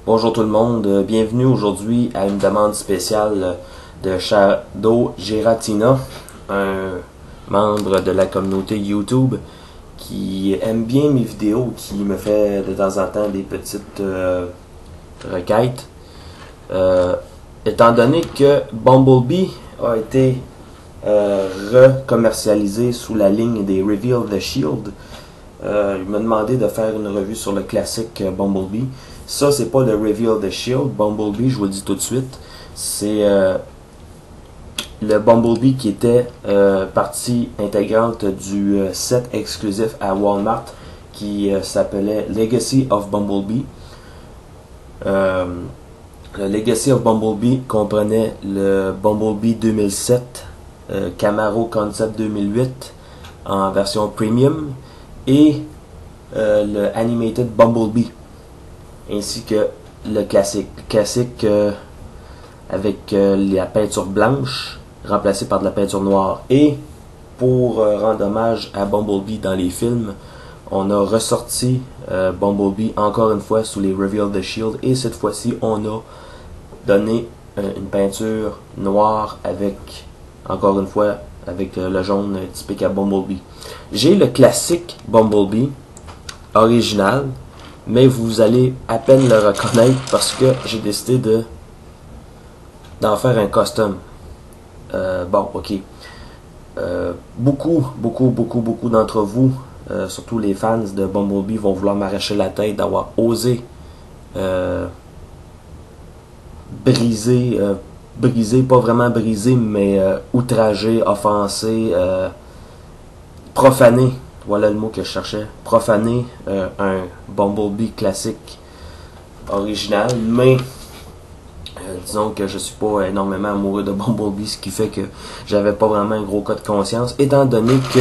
Bonjour tout le monde, bienvenue aujourd'hui à une demande spéciale de Shadow Giratina, un membre de la communauté YouTube qui aime bien mes vidéos, qui me fait de temps en temps des petites requêtes. Étant donné que Bumblebee a été recommercialisé sous la ligne des Reveal the Shield, il m'a demandé de faire une revue sur le classique Bumblebee. Ça, c'est pas le Reveal the Shield. Bumblebee, je vous le dis tout de suite, c'est le Bumblebee qui était partie intégrante du set exclusif à Walmart qui s'appelait Legacy of Bumblebee. Le Legacy of Bumblebee comprenait le Bumblebee 2007, Camaro Concept 2008 en version premium et le Animated Bumblebee, ainsi que le classique avec la peinture blanche remplacée par de la peinture noire. Et pour rendre hommage à Bumblebee dans les films, on a ressorti Bumblebee encore une fois sous les Reveal the Shield, et cette fois-ci on a donné une peinture noire avec, encore une fois, avec le jaune typique à Bumblebee. J'ai le classique Bumblebee original, mais vous allez à peine le reconnaître parce que j'ai décidé d'en faire un custom. Bon, ok. Beaucoup d'entre vous, surtout les fans de Bumblebee, vont vouloir m'arracher la tête d'avoir osé briser, pas vraiment briser, mais outrager, offenser, profaner, voilà le mot que je cherchais, profaner un Bumblebee classique original, mais disons que je suis pas énormément amoureux de Bumblebee, ce qui fait que j'avais pas vraiment un gros cas de conscience, étant donné que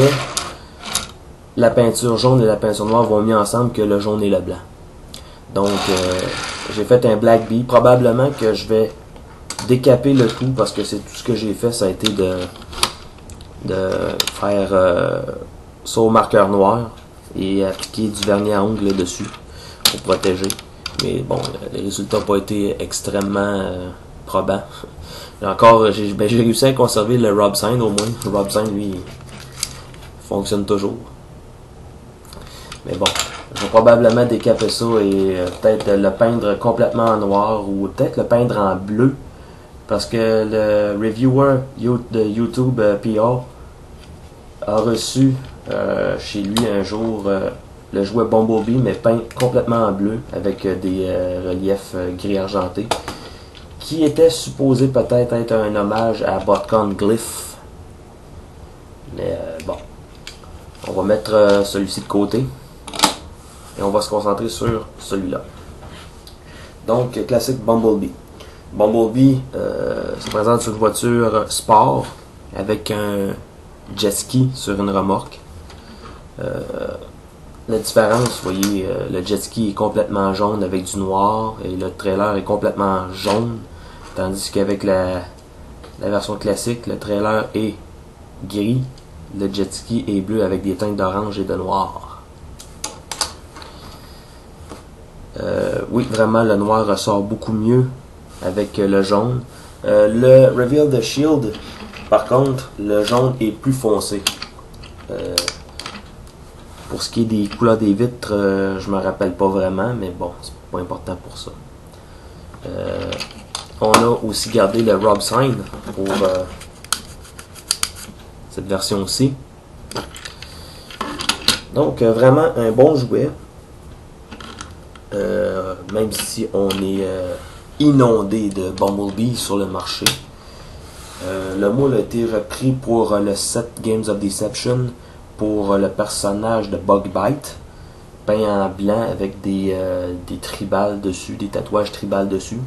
la peinture jaune et la peinture noire vont mieux ensemble que le jaune et le blanc. Donc j'ai fait un Black Bee. Probablement que je vais décaper le tout parce que c'est tout ce que j'ai fait, ça a été de faire ça au marqueur noir et appliquer du vernis à ongles dessus pour protéger. Mais bon, les résultats n'ont pas été extrêmement probants. J'ai réussi à conserver le Rob Sign au moins. Le Rob Sign, lui, fonctionne toujours. Mais bon, je vais probablement décaper ça et peut-être le peindre complètement en noir ou peut-être le peindre en bleu. Parce que le reviewer de YouTube, PR, a reçu chez lui un jour le jouet Bumblebee, mais peint complètement en bleu avec des reliefs gris argentés, qui était supposé peut-être être un hommage à Botcon Glyph. Mais bon, on va mettre celui-ci de côté et on va se concentrer sur celui-là. Donc, classique Bumblebee. Bumblebee se présente sur une voiture sport avec un jet ski sur une remorque. La différence, vous voyez, le jet ski est complètement jaune avec du noir et le trailer est complètement jaune, tandis qu'avec la version classique, le trailer est gris, le jet ski est bleu avec des teintes d'orange et de noir. Oui, vraiment, le noir ressort beaucoup mieux avec le jaune. Le Reveal the Shield, par contre, le jaune est plus foncé. Pour ce qui est des couleurs des vitres, je me rappelle pas vraiment, mais bon, c'est pas important pour ça. On a aussi gardé le Rob Sign pour cette version-ci. Donc, vraiment un bon jouet. Même si on est inondé de Bumblebee sur le marché. Le moule a été repris pour le set Games of Deception pour le personnage de Bugbite, peint en blanc avec des tribales dessus, des tatouages tribales dessus.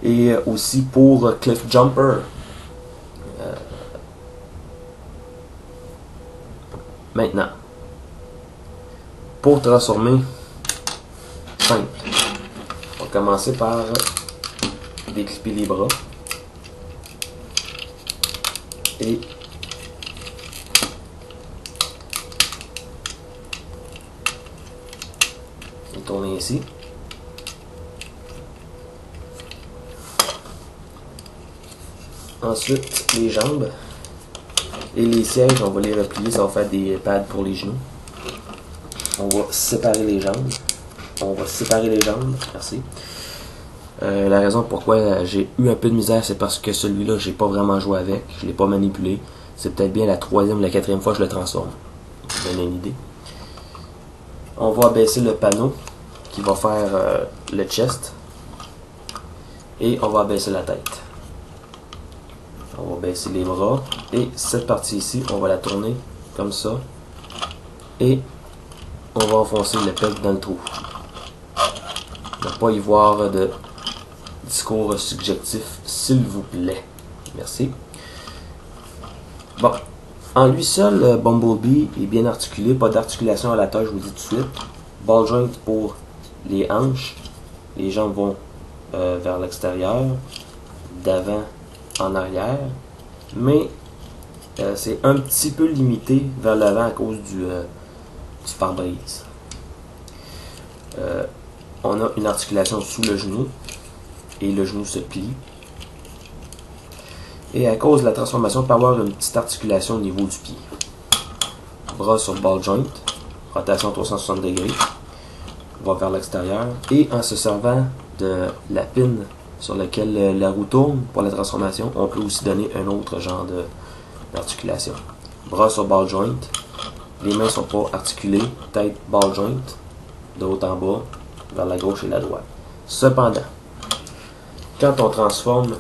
Et aussi pour Cliff Jumper. Maintenant, pour transformer, simple. On va commencer par déclipper les bras et tourner ici. Ensuite, les jambes et les sièges, on va les replier, ça va faire des pads pour les genoux. On va séparer les jambes. Merci. La raison pourquoi j'ai eu un peu de misère, c'est parce que celui-là, j'ai pas vraiment joué avec, je l'ai pas manipulé. C'est peut-être bien la 3e ou la 4e fois que je le transforme. Pour vous donner une idée. On va abaisser le panneau qui va faire le chest. Et on va abaisser la tête. On va baisser les bras. Et cette partie ici, on va la tourner comme ça. Et on va enfoncer le pec dans le trou. Ne pas y voir de discours subjectif, s'il vous plaît. Merci. Bon. En lui seul, Bumblebee est bien articulé. Pas d'articulation à la tâche, je vous dis tout de suite. Ball joint pour les hanches. Les jambes vont vers l'extérieur, d'avant en arrière. Mais c'est un petit peu limité vers l'avant à cause du pare-brise. On a une articulation sous le genou et le genou se plie. Et à cause de la transformation, il peut y avoir une petite articulation au niveau du pied. Bras sur ball joint, rotation 360 degrés, on va vers l'extérieur. Et en se servant de la pine sur laquelle la roue tourne pour la transformation, on peut aussi donner un autre genre d'articulation. Bras sur ball joint, les mains ne sont pas articulées, tête ball joint, de haut en bas, vers la gauche et la droite. Cependant, quand on transforme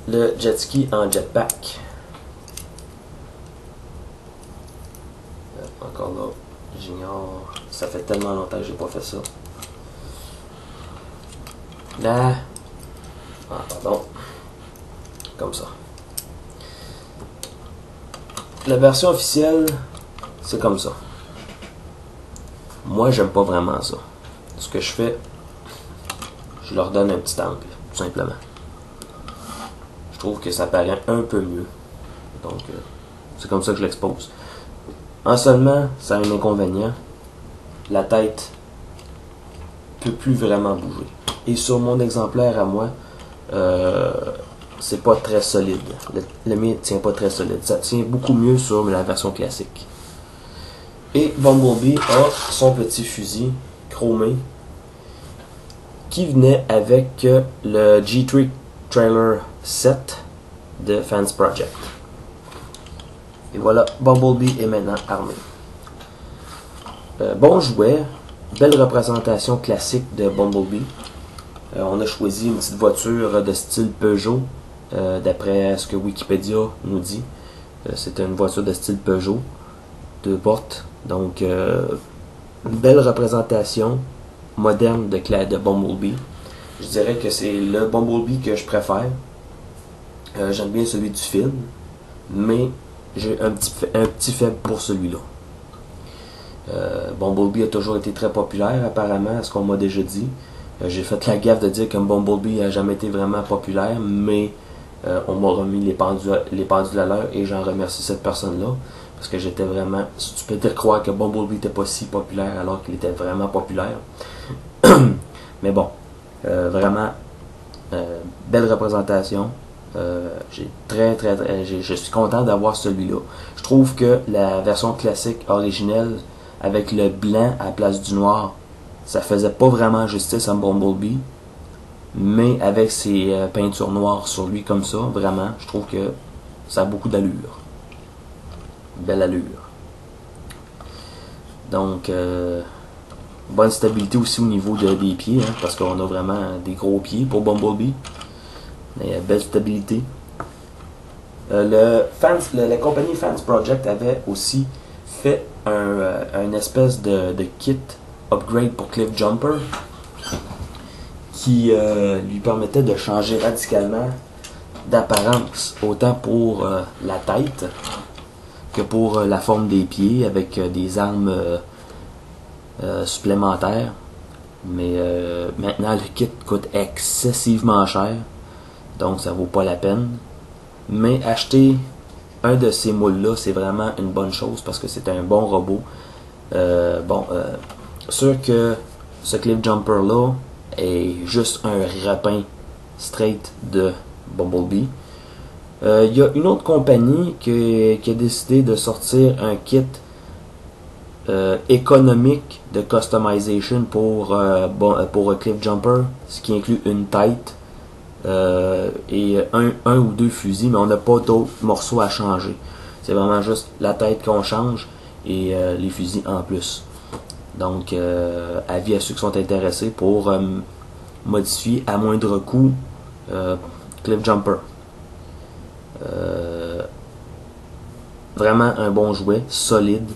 le jet ski en jetpack, encore là, j'ignore, ça fait tellement longtemps que j'ai pas fait ça. Là, pardon, comme ça. La version officielle, c'est comme ça. Moi, j'aime pas vraiment ça. Ce que je fais, je leur donne un petit angle, tout simplement. Je trouve que ça paraît un peu mieux. Donc, c'est comme ça que je l'expose. En seulement, ça a un inconvénient. La tête peut plus vraiment bouger. Et sur mon exemplaire à moi, c'est pas très solide. Le mien tient pas très solide. Ça tient beaucoup mieux sur la version classique. Et Bumblebee a son petit fusil chromé qui venait avec le G3 Trailer 7 de Fans Project. Et voilà, Bumblebee est maintenant armé. Bon jouet, belle représentation classique de Bumblebee. On a choisi une petite voiture de style Peugeot, d'après ce que Wikipédia nous dit. C'est une voiture de style Peugeot, 2 portes. Donc, une belle représentation moderne de Bumblebee. Je dirais que c'est le Bumblebee que je préfère. J'aime bien celui du film, mais j'ai un petit faible pour celui-là. Bumblebee a toujours été très populaire, apparemment, à ce qu'on m'a déjà dit. J'ai fait la gaffe de dire que Bumblebee n'a jamais été vraiment populaire, mais on m'a remis les pendules à l'heure et j'en remercie cette personne-là. Parce que j'étais vraiment stupide de croire que Bumblebee n'était pas si populaire alors qu'il était vraiment populaire. Mais bon, vraiment, belle représentation. Je suis content d'avoir celui-là. Je trouve que la version classique originelle avec le blanc à la place du noir, ça faisait pas vraiment justice à Bumblebee. Mais avec ses peintures noires sur lui comme ça, vraiment, je trouve que ça a beaucoup d'allure. Belle allure. Donc, bonne stabilité aussi au niveau des pieds, hein, parce qu'on a vraiment des gros pieds pour Bumblebee. Mais belle stabilité. La compagnie Fans Project avait aussi fait un espèce de kit upgrade pour Cliff Jumper qui lui permettait de changer radicalement d'apparence, autant pour la tête que pour la forme des pieds, avec des armes supplémentaires. Mais maintenant, le kit coûte excessivement cher, donc ça vaut pas la peine. Mais acheter un de ces moules-là, c'est vraiment une bonne chose, parce que c'est un bon robot. Sûr que ce Cliff Jumper-là est juste un rapin straight de Bumblebee. Il y a une autre compagnie qui a décidé de sortir un kit économique de customization pour Cliff Jumper, ce qui inclut une tête et un ou deux fusils, mais on n'a pas d'autres morceaux à changer. C'est vraiment juste la tête qu'on change et les fusils en plus. Donc, avis à ceux qui sont intéressés pour modifier à moindre coût Cliff Jumper. Vraiment un bon jouet, solide.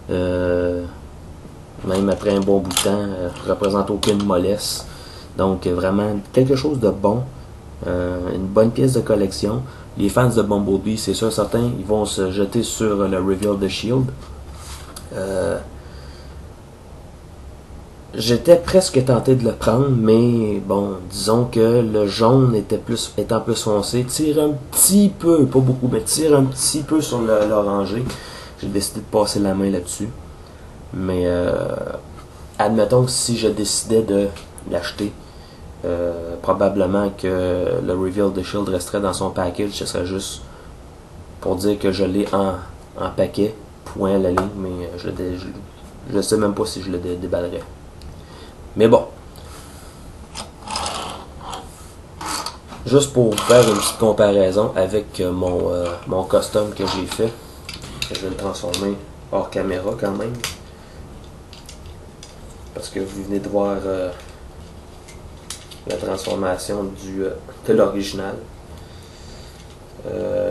Même après un bon bout de temps, représente aucune mollesse. Donc vraiment quelque chose de bon. Une bonne pièce de collection. Les fans de Bumblebee, c'est sûr certains, ils vont se jeter sur le Reveal the Shield. J'étais presque tenté de le prendre, mais bon, disons que le jaune étant plus foncé, tire un petit peu, pas beaucoup, mais tire un petit peu sur l'orangé. J'ai décidé de passer la main là-dessus. Mais admettons que si je décidais de l'acheter, probablement que le Reveal the Shield resterait dans son package. Ce serait juste pour dire que je l'ai en paquet, point à la ligne, mais je sais même pas si je le déballerais. Mais bon. Juste pour faire une petite comparaison avec mon custom que j'ai fait. Je vais le transformer hors caméra quand même. Parce que vous venez de voir la transformation de l'original.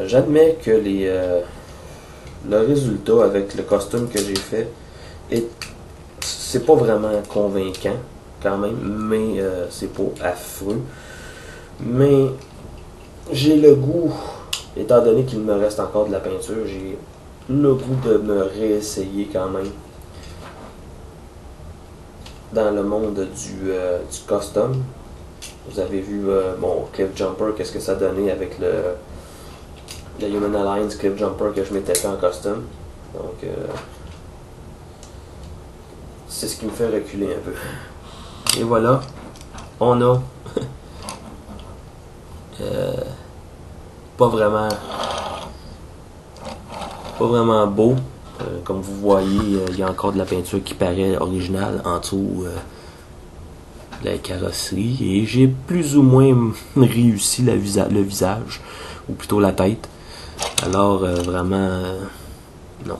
J'admets que le résultat avec le costume que j'ai fait c'est pas vraiment convaincant quand même, mais c'est pas affreux. Mais j'ai le goût, étant donné qu'il me reste encore de la peinture, j'ai le goût de me réessayer quand même dans le monde du custom. Vous avez vu mon Cliff Jumper, qu'est-ce que ça donnait avec le Human Alliance Cliff Jumper que je m'étais fait en custom. Donc c'est ce qui me fait reculer un peu. Et voilà, on a pas vraiment beau. Comme vous voyez, il y a encore de la peinture qui paraît originale en dessous de la carrosserie. Et j'ai plus ou moins réussi le visage, ou plutôt la tête. Alors, vraiment, non.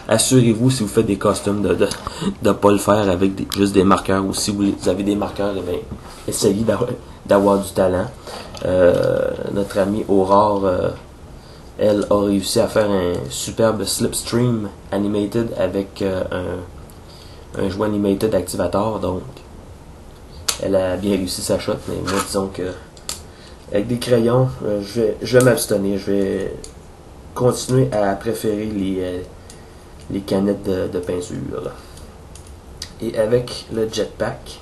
Assurez-vous, si vous faites des costumes, de ne pas le faire avec juste des marqueurs. Ou si vous avez des marqueurs, eh bien, essayez d'avoir du talent. Notre amie Aurore, elle a réussi à faire un superbe slipstream animated avec un jouet animated activator. Donc, elle a bien réussi sa shot. Mais moi, disons que avec des crayons, je vais m'abstenir. Je vais continuer à préférer les canettes de peinture. Et avec le jetpack,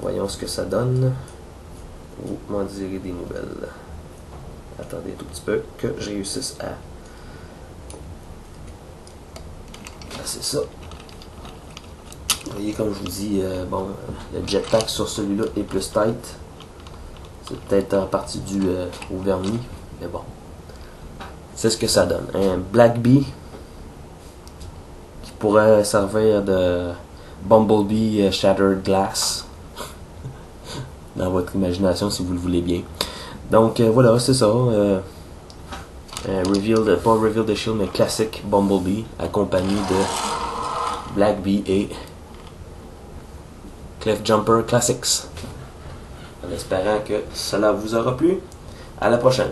voyons ce que ça donne. Ou m'en direz des nouvelles. Attendez un tout petit peu que je réussisse à c'est ça. Vous voyez, comme je vous dis, bon, le jetpack sur celui-là est plus tight. C'est peut-être en partie dû au vernis, mais bon. C'est ce que ça donne. Un Black Bee qui pourrait servir de Bumblebee Shattered Glass dans votre imagination si vous le voulez bien. Donc voilà, c'est ça. Pas Reveal the Shield, mais classique Bumblebee accompagné de Black Bee et Cliff Jumper Classics. En espérant que cela vous aura plu. À la prochaine.